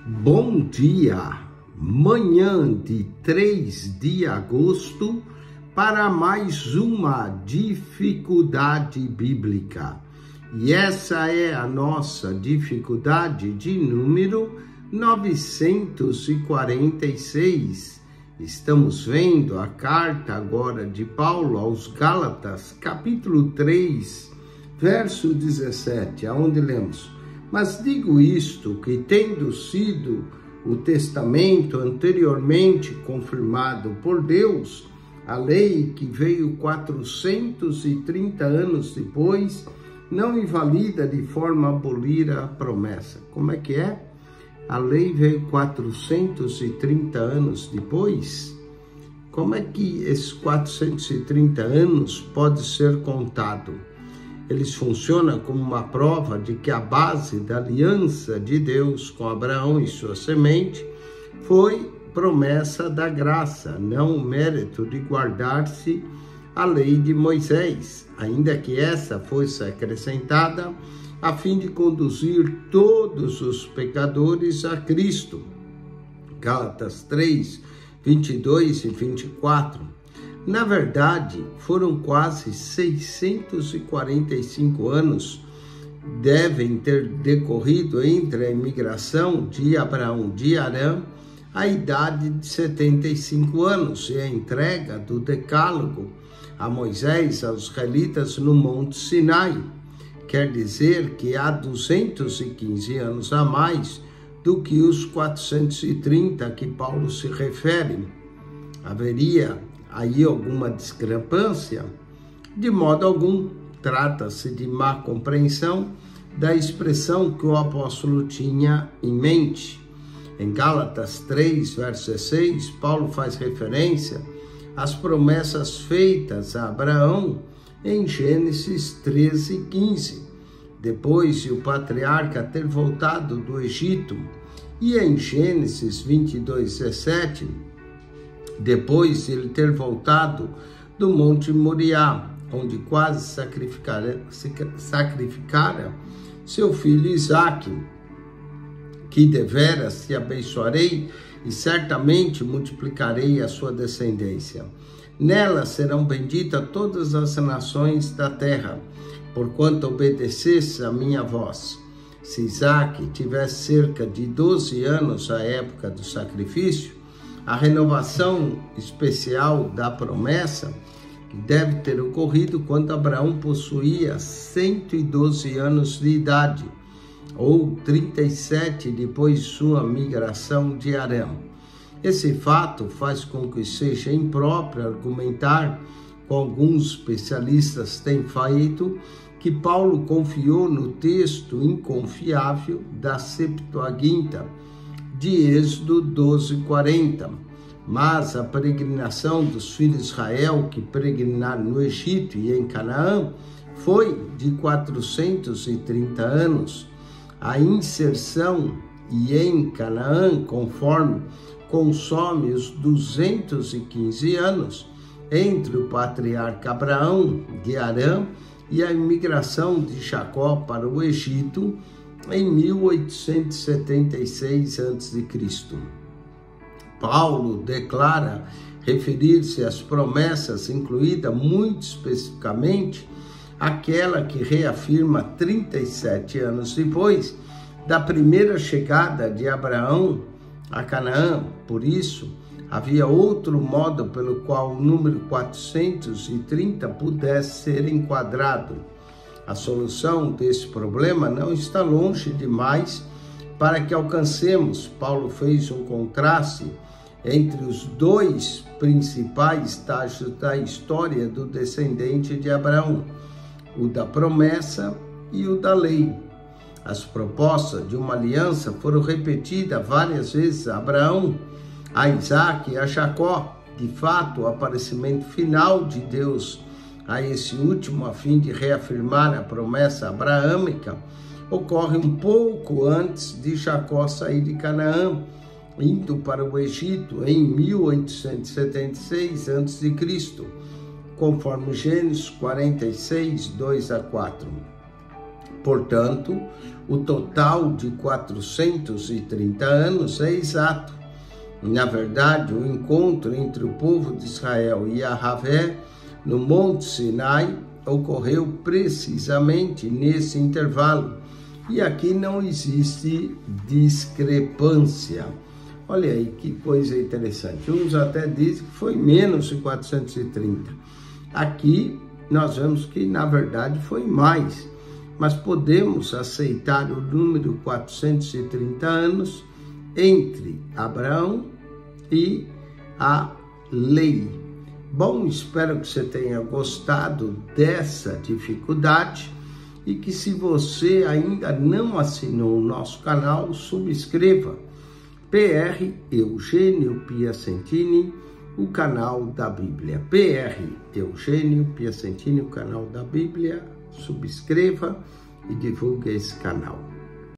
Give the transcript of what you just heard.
Bom dia, manhã de 3 de agosto, para mais uma dificuldade bíblica. E essa é a nossa dificuldade de número 946. Estamos vendo a carta agora de Paulo aos Gálatas, capítulo 3, verso 17, aonde lemos: Mas digo isto, que tendo sido o testamento anteriormente confirmado por Deus, a lei que veio 430 anos depois, não invalida de forma a abolir a promessa. Como é que é? A lei veio 430 anos depois? Como é que esses 430 anos pode ser contado? Eles funcionam como uma prova de que a base da aliança de Deus com Abraão e sua semente foi promessa da graça, não o mérito de guardar-se a lei de Moisés, ainda que essa fosse acrescentada a fim de conduzir todos os pecadores a Cristo. Gálatas 3, 22 e 24. Na verdade, foram quase 645 anos devem ter decorrido entre a imigração de Abraão de Harã, a idade de 75 anos, e a entrega do Decálogo a Moisés aos israelitas no Monte Sinai. Quer dizer que há 215 anos a mais do que os 430 a que Paulo se refere. Haveria aí alguma discrepância? De modo algum, trata-se de má compreensão da expressão que o apóstolo tinha em mente. Em Gálatas 3, verso 16, Paulo faz referência às promessas feitas a Abraão em Gênesis 13, 15, depois de o patriarca ter voltado do Egito, e em Gênesis 22, 17, depois de ele ter voltado do Monte Moriá, onde quase sacrificara seu filho Isaque, que deveras te abençoarei e certamente multiplicarei a sua descendência. Nela serão benditas todas as nações da terra, porquanto obedecesse a minha voz. Se Isaque tivesse cerca de 12 anos à época do sacrifício, a renovação especial da promessa deve ter ocorrido quando Abraão possuía 112 anos de idade, ou 37 depois de sua migração de Harã. Esse fato faz com que seja impróprio argumentar, como alguns especialistas têm feito, que Paulo confiou no texto inconfiável da Septuaginta, de Êxodo 12:40, mas a peregrinação dos filhos de Israel que peregrinaram no Egito e em Canaã foi de 430 anos. A inserção e em Canaã, conforme consome os 215 anos entre o patriarca Abraão de Harã e a imigração de Jacó para o Egito em 1876 a.C. Paulo declara referir-se às promessas, incluída muito especificamente aquela que reafirma 37 anos depois da primeira chegada de Abraão a Canaã. Por isso, havia outro modo pelo qual o número 430 pudesse ser enquadrado. A solução desse problema não está longe demais para que alcancemos. Paulo fez um contraste entre os dois principais estágios da história do descendente de Abraão, o da promessa e o da lei. As propostas de uma aliança foram repetidas várias vezes a Abraão, a Isaque e a Jacó. De fato, o aparecimento final de Deus a esse último, a fim de reafirmar a promessa abraâmica, ocorre um pouco antes de Jacó sair de Canaã, indo para o Egito em 1876 a.C., conforme Gênesis 46, 2 a 4. Portanto, o total de 430 anos é exato. Na verdade, o encontro entre o povo de Israel e Yahvé no Monte Sinai ocorreu precisamente nesse intervalo. E aqui não existe discrepância. Olha aí que coisa interessante. Uns até dizem que foi menos de 430. Aqui nós vemos que na verdade foi mais. Mas podemos aceitar o número 430 anos entre Abraão e a lei. Bom, espero que você tenha gostado dessa dificuldade e que, se você ainda não assinou o nosso canal, subscreva. PR Eugênio Piacentini, o canal da Bíblia. PR Eugênio Piacentini, o canal da Bíblia. Subscreva e divulgue esse canal.